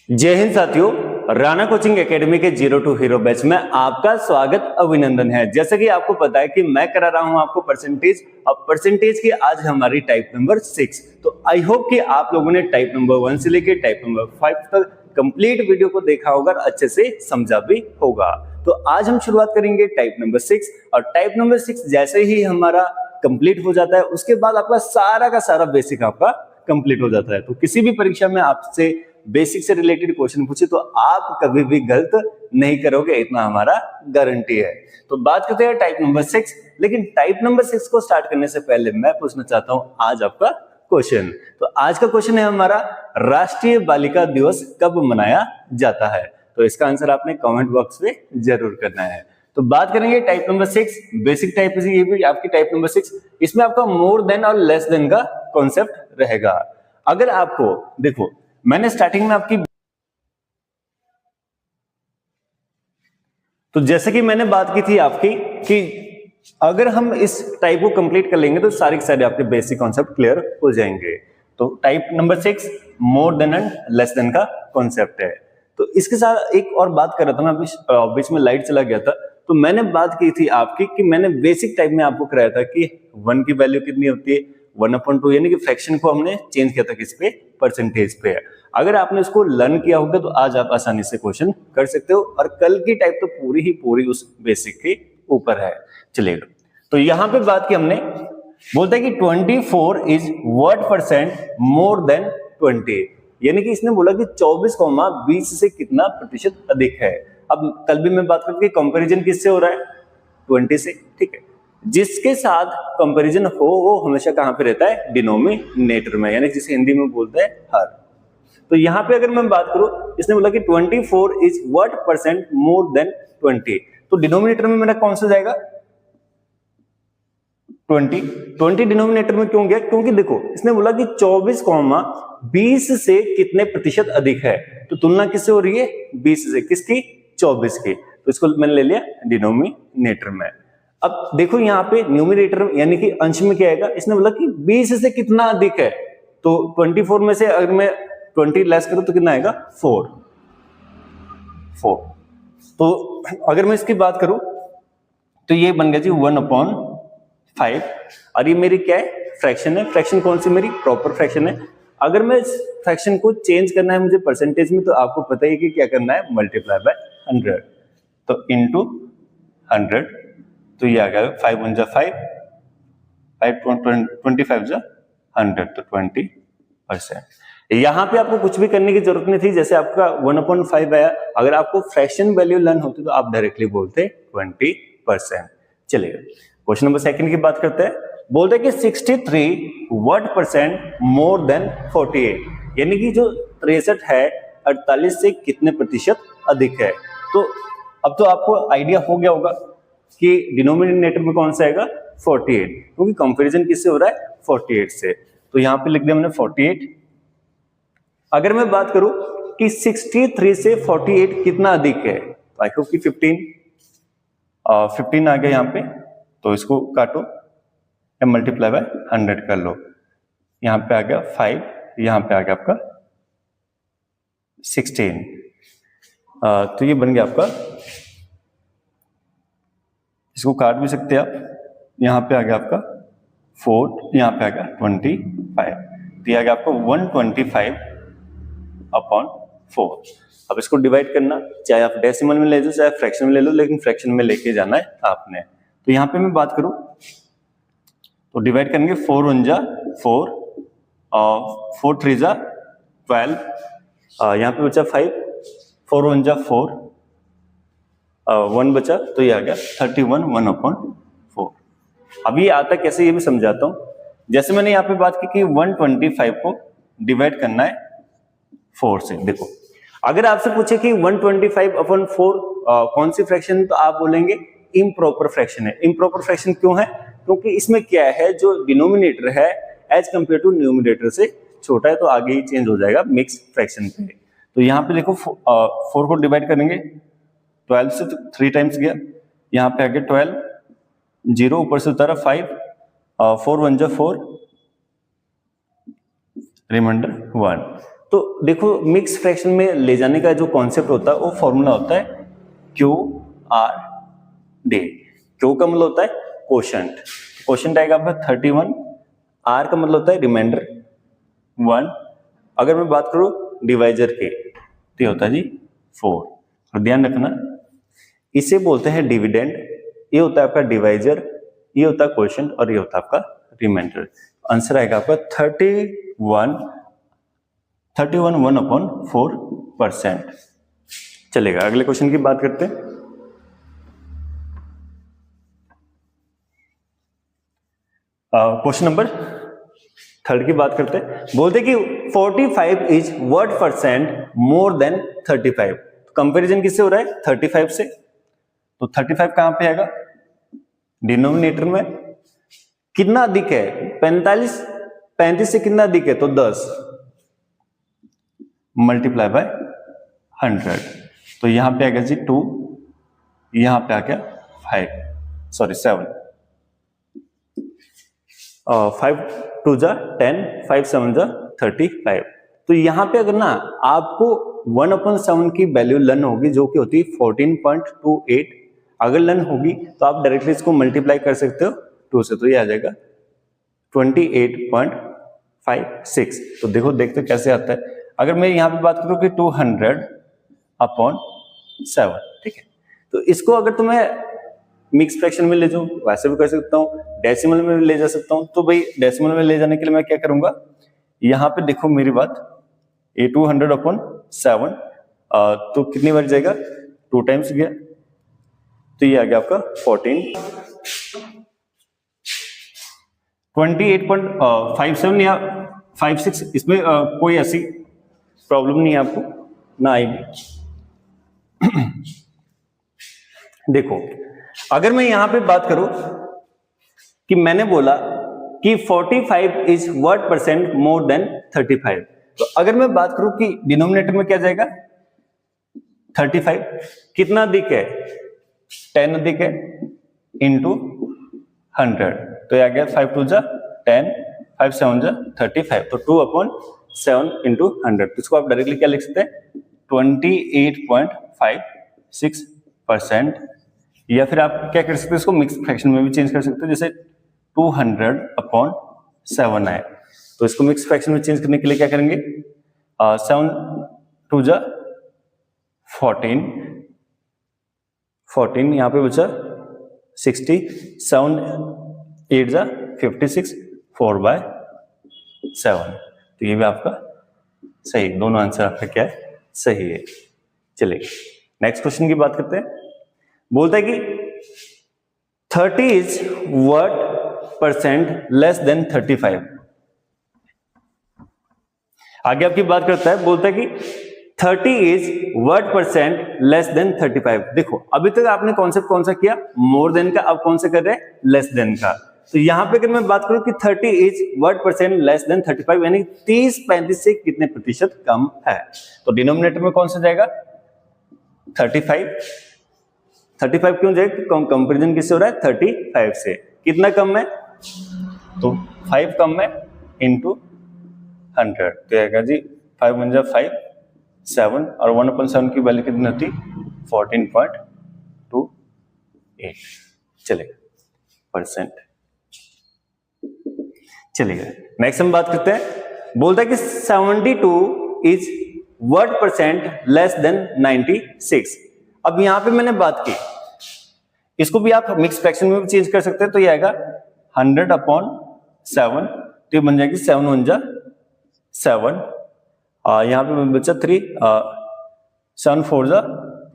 जय हिंद साथियों, Rana coaching academy के जीरो टू हीरो बैच में आपका स्वागत अभिनंदन है। जैसे कि आपको पता है कि मैं करा रहा हूं आपको परसेंटेज, अब परसेंटेज की आज हमारी टाइप नंबर 6। तो आई होप कि आप लोगों ने टाइप नंबर 1 से लेकर टाइप नंबर 5 तक कंप्लीट वीडियो को देखा होगा, अच्छे से समझा भी होगा। तो आज हम शुरुआत करेंगे टाइप नंबर 6 और टाइप नंबर 6 जैसे ही हमारा कंप्लीट हो जाता है उसके बाद आपका सारा का सारा बेसिक आपका कंप्लीट हो जाता है। तो किसी भी परीक्षा में आपसे बेसिक से रिलेटेड क्वेश्चन पूछे तो आप कभी भी गलत नहीं करोगे, इतना हमारा गारंटी है। तो बात करते हैं टाइप नंबर 6, लेकिन टाइप नंबर 6 को स्टार्ट करने से पहले मैं पूछना चाहता हूं आज आपका क्वेश्चन। तो आज का क्वेश्चन है हमारा, राष्ट्रीय बालिका दिवस कब मनाया जाता है? तो इसका आंसर आपने कमेंट बॉक्स में जरूर करना है। तो बात करेंगे टाइप नंबर 6, बेसिक टाइप ये भी आपकी टाइप नंबर 6। इसमें आपका मोर देन और लेस देन का कॉन्सेप्ट रहेगा। अगर आपको देखो, मैंने स्टार्टिंग में आपकी, तो जैसे कि मैंने बात की थी आपकी कि अगर हम इस टाइप को कंप्लीट कर लेंगे तो सारे के सारे आपके बेसिक कॉन्सेप्ट क्लियर हो जाएंगे। तो type number 6 more than and less than का कॉन्सेप्ट है। तो इसके साथ एक और बात कर रहा था मैं, बीच में लाइट चला गया था। तो मैंने बात की थी आपकी कि मैंने बेसिक टाइप में आपको कराया था कि 1 की वैल्यू कितनी होती है, 1/2, यानी कि फ्रैक्शन को हमने चेंज किया था किस पे, परसेंटेज पे। अगर आपने इसको लर्न किया होगा तो आज आप आसानी से क्वेश्चन कर सकते हो, और कल की टाइप तो पूरी ही पूरी उस बेसिक के ऊपर है। चलिएगा, तो यहां पे बात की हमने, बोलता है कि 24 is what percent more than 20, यानी कि इसने बोला कि 24,20 से कितना प्रतिशत अधिक है। अब कल भी मैं बात करती, कंपैरिजन किससे हो रहा है, 20 से, ठीक है। जिसके साथ कंपैरिजन हो वो हमेशा कहां पे रहता है, डिनोमिनेटर में, यानी जिसे हिंदी में बोलते हैं हर। तो यहां पे अगर मैं बात करूं, इसने बोला कि 24 is what percent more than 20, तो डिनोमिनेटर में मेरा कौन सा जाएगा, 20 डिनोमिनेटर में क्यों गया, क्योंकि देखो इसने बोला कि 24,20 से कितने प्रतिशत अधिक है। तो तुलना किससे हो रही है, 20 से, किसकी, 24 की। तो इसको मैंने ले लिया डिनोमिनेटर में। अब देखो यहाँ पे न्यूमिनेटर यानी कि अंश में क्या आएगा, इसने बोला कि 20 से कितना अधिक है, तो 24 में से अगर मैं 20 लेस करूं तो कितना आएगा, 4। तो अगर मैं इसकी बात करूं तो ये बन गया जी 1/5, और ये मेरी क्या है, फ्रैक्शन है। फ्रैक्शन कौन सी, मेरी प्रॉपर फ्रैक्शन है। अगर मैं इस फ्रैक्शन को चेंज करना है मुझे परसेंटेज में, तो आपको पता ही कि क्या करना है, मल्टीप्लाई बाय 100, तो इनटू 100, तो ये आ गया 5 1 जा 5, 25 जा 100, तो 20%। यहां पे आपको कुछ भी करने की जरूरत नहीं थी, जैसे आपका 1/5 आया, अगर आपको फ्रैक्शन वैल्यू लर्न होती तो आप डायरेक्टली बोलते 20%। चलिए क्वेश्चन नंबर 2 की बात करते हैं। बोलते हैं कि 63 व्हाट परसेंट मोर देन 48, यानी कि जो 63 है 48 से कितने प्रतिशत अधिक है। तो अब तो आपको आइडिया हो गया होगा कि डिनोमिनेटर में कौन सा आएगा, 48, क्योंकि कंपैरिजन किससे हो रहा है, 48 से। तो यहां पे लिख दिया मैंने 48। अगर मैं बात करूं कि 63 से 48 कितना अधिक है, तो आई होप कि 15 आ गया यहाँ पे, तो इसको काटो या मल्टीप्लाई बाय 100 कर लो। यहाँ पे आ गया 5, यहाँ पे आ गया आपका 16, तो ये बन गया आपका, इसको काट भी सकते हैं आप। यहाँ पे आ गया आपका 4, यहाँ पे आ गया 25, तो ये आ गया आपको 125/4। अब इसको डिवाइड करना, चाहे आप डेसिमल में ले लो चाहे फ्रैक्शन में ले लो, लेकिन फ्रैक्शन में लेके जाना है आपने। तो यहाँ पे मैं बात करूं तो डिवाइड करेंगे, 4 1 जा 4, 4 3 जा 12, यहाँ पे बचा 5, 4 1 जा 4, 1 बचा, तो ये आ गया 31 1/4। अब ये आता कैसे, ये भी समझाता हूं। जैसे मैंने यहाँ पे बात की कि 125 को डिवाइड करना है 4 से। देखो अगर आपसे पूछे कि 125/4 कौन सी फ्रैक्शन, तो आप बोलेंगे इम्प्रॉपर फ्रैक्शन है। इम्प्रॉपर फ्रैक्शन क्यों है, क्योंकि इसमें क्या है, जो डिनोमिनेटर है एज कंपेयर टू न्यूमिनेटर से छोटा है, तो आगे ही चेंज हो जाएगा मिक्स फ्रैक्शन पे। तो यहाँ पे देखो 4 को डिवाइड करेंगे 12 से, तो 3 टाइम्स गया, यहाँ पे आ गया 12, 0 ऊपर से उतारा 5, 4 1 जा 4, रिमाइंडर 1। तो देखो मिक्स फ्रैक्शन में ले जाने का जो कॉन्सेप्ट होता है वो फॉर्मूला होता है क्यू आर डी। क्यू का मतलब होता है कोशेंट, कोशेंट आएगा आपका 31, आर का मतलब होता है रिमाइंडर 1। अगर मैं बात करूं डिवाइजर के तो होता है जी 4। और ध्यान रखना इसे बोलते हैं डिविडेंड, ये होता है आपका डिवाइजर, ये होता है कोशेंट और ये होता है आपका रिमाइंडर। आंसर आएगा आपका 31 1/4%। चलेगा, अगले क्वेश्चन की बात करते हैं। क्वेश्चन नंबर 3 की बात करते हैं। बोलते कि 45 is what percent more than 35। Comparison किससे हो रहा है? 35 से। तो 35 कहां पे आएगा? डिनोमिनेटर में। कितना अधिक है? 35 से कितना अधिक है? तो 10 मल्टीप्लाई बाय 100। तो यहां पे आएगा जी 2, यहां पे आ गया 7। 5 2 जा 10, 5 7 जा 35। तो यहां पे अगर ना आपको 1/7 की वैल्यू लर्न होगी जो कि होती है 14.28, अगर लर्न होगी तो आप डायरेक्टली इसको मल्टीप्लाई कर सकते हो 2 से, तो ये आ जाएगा 28.56। तो देखो देखते कैसे आता है। अगर मैं यहां पे बात करूं कि 200/7, ठीक है, तो इसको अगर तुम्हें मिक्स फ्रैक्शन में ले जाऊं वैसे भी कर सकता हूं, डेसिमल में भी ले जा सकता हूं। तो भाई डेसिमल में ले जाने के लिए मैं क्या करूंगा, यहां पे देखो मेरी बात, ये 200/7 तो कितनी बार जाएगा? 2 टाइम्स गया, तो ये आ गया आपका 28.57 या 56। इसमें कोई ऐसी प्रॉब्लम नहीं है, आपको ना आएगी। देखो अगर मैं यहां पे बात करूं कि मैंने बोला कि 45 is what percent more than 35, तो अगर मैं बात करूं कि डिनोमिनेटर में क्या जाएगा? 35 कितना अधिक है? 10 अधिक है इंटू 100, तो आ गया 5 2 जा 10, 5 7 जा 35, तो 2/7 इंटू 100। तो इसको आप डायरेक्टली क्या लिख सकते हैं? 28.56%। या फिर आप क्या कर सकते हैं, इसको मिक्स फ्रैक्शन में भी चेंज कर सकते हो, जैसे 200/7 है, तो इसको मिक्स फ्रैक्शन में चेंज करने के लिए क्या करेंगे? 7 2 जा 14, यहां पे बचा 60, 7 8 जा 56, 4/7। तो ये भी आपका सही, दोनों आंसर आपका क्या है? सही है। चलिए नेक्स्ट क्वेश्चन की बात करते हैं। बोलता है कि 30 is what percent less than 35। आगे आपकी बात करता है, बोलता है कि 30 is what percent less than 35। देखो अभी तक आपने कॉन्सेप्ट कौन सा किया? मोर देन का। अब कौन सा कर रहे हैं? लेस देन का। तो यहां पे अगर मैं बात करूं कि 30 is what percent less than 35, यानी 30-35 से कितने प्रतिशत कम है, तो डिनोमिनेटर में कौन सा जाएगा? 35 क्यों जाएगा? कंपैरिजन किससे हो रहा है? 35 से। कितना कम है? तो 5 कम है इंटू 100, तो आएगा जी 5 1 जा 5 7, और 1/7 की वैल्यू कितनी होती? 14.28। चलेगा परसेंट। चलेगा नेक्स्ट हम बात करते हैं। बोलता है कि 72 is what percent less than 96। अब यहां पे मैंने बात की, इसको भी आप मिक्स फ्रैक्शन में भी चेंज कर सकते हैं, तो ये आएगा 100/7, तो ये बन जाएगी 7 1 जा 7, यहां पे बचा 3, 7 4 जा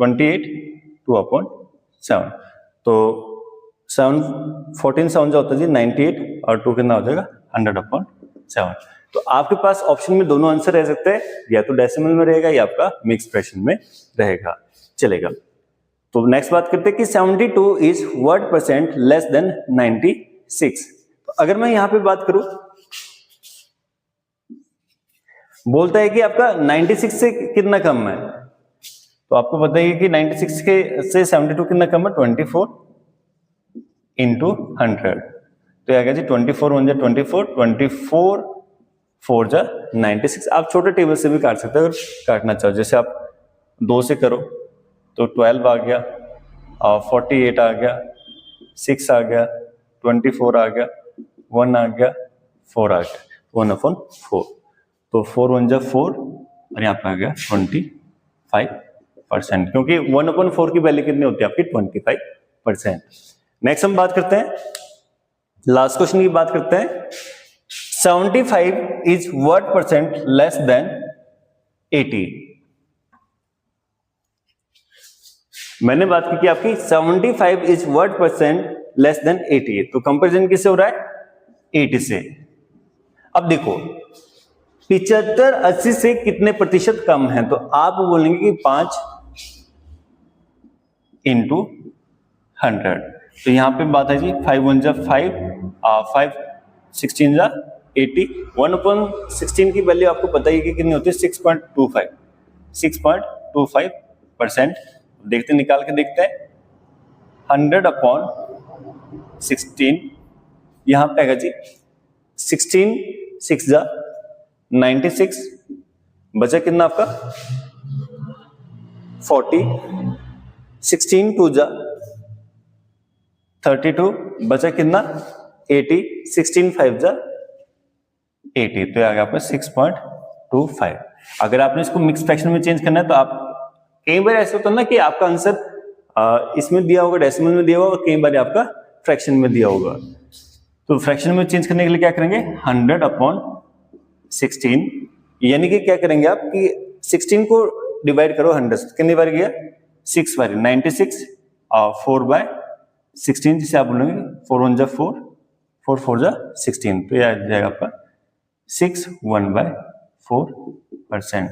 28, 2/7, तो 7 14 7 जा होता है जी 98, और 2 कितना हो जाएगा? 100/7। तो आपके पास ऑप्शन में दोनों आंसर रह सकते हैं, या तो डेसिमल में रहेगा या आपका मिक्स फ्रैक्शन में रहेगा। चलेगा, तो नेक्स्ट बात करते हैं कि 72 is what percent less than 96। तो अगर मैं यहां पे बात करूं, बोलता है कि आपका 96 से कितना कम है, तो आपको पता है कि 96 से 72 कितना कम है? 24 इंटू 100, तो आ गया जी 24 1 जा 24, 24 4 जा 96। आप छोटे टेबल से भी काट सकते हो अगर काटना चाहो, जैसे आप 2 से करो तो 12 आ गया, 48 आ गया, 6 आ गया, 24 आ गया, 1 आ गया, 4 आ गया, 1/4। तो 4 1 जा 4 और यहाँ पे आ गया 25%, क्योंकि 1/4 की वैल्यू कितनी होती है आपकी 25%। नेक्स्ट हम बात करते हैं, लास्ट क्वेश्चन की बात करते हैं। 75 is what percent less than 80? मैंने बात की कि आपकी 75 is what percent less than 80, तो कंपैरिजन किससे हो रहा है? 80 से। अब देखो 75 80 से कितने प्रतिशत कम है, तो आप बोलेंगे कि 5 × 100। तो यहां पे बात है जी 5 1 जा 5, 5 16 जा 80, 1/16 की वैल्यू आपको पता ही कि कितनी होती है 6.25%। देखते निकाल के देखते हैं, 100/16 यहां पे आएगा जी 16 6 जा 96, बचा कितना आपका 40, 16 2 जा 32, बचा कितना 80, 16 5 जा 80, तो आ गया आपका 6.25। अगर आपने इसको मिक्स फ्रैक्शन में चेंज करना है तो आप, कई बार ऐसा होता है ना कि आपका आंसर इसमें दिया होगा, डेसिमल में दिया होगा, कई बार आपका फ्रैक्शन में दिया होगा। तो फ्रैक्शन में चेंज करने के लिए क्या करेंगे, 100/16, यानी कि क्या करेंगे आप कि 16 को डिवाइड करो 100 से, कितनी बार गया 6 बार, 96 4/16, जिसे आप बोलेंगे 4 1 जा 4, 4 4 जा 16, तो यह आ जाएगा आपका 6 1/4%।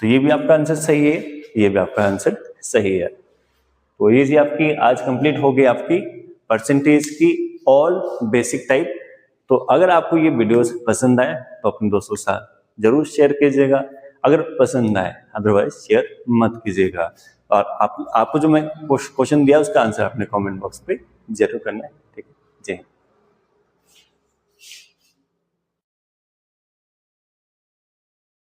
तो ये भी आपका आंसर सही है, ये भी आपका आंसर सही है। तो ये जी आपकी आज कंप्लीट हो गई आपकी परसेंटेज की ऑल बेसिक टाइप। तो अगर आपको ये वीडियोस पसंद आए तो अपने दोस्तों के साथ जरूर शेयर कीजिएगा, अगर पसंद आए, अदरवाइज शेयर मत कीजिएगा। और आपको जो मैं क्वेश्चन दिया उसका आंसर अपने कमेंट बॉक्स पे जरूर करना है। ठीक है, जय हिंद।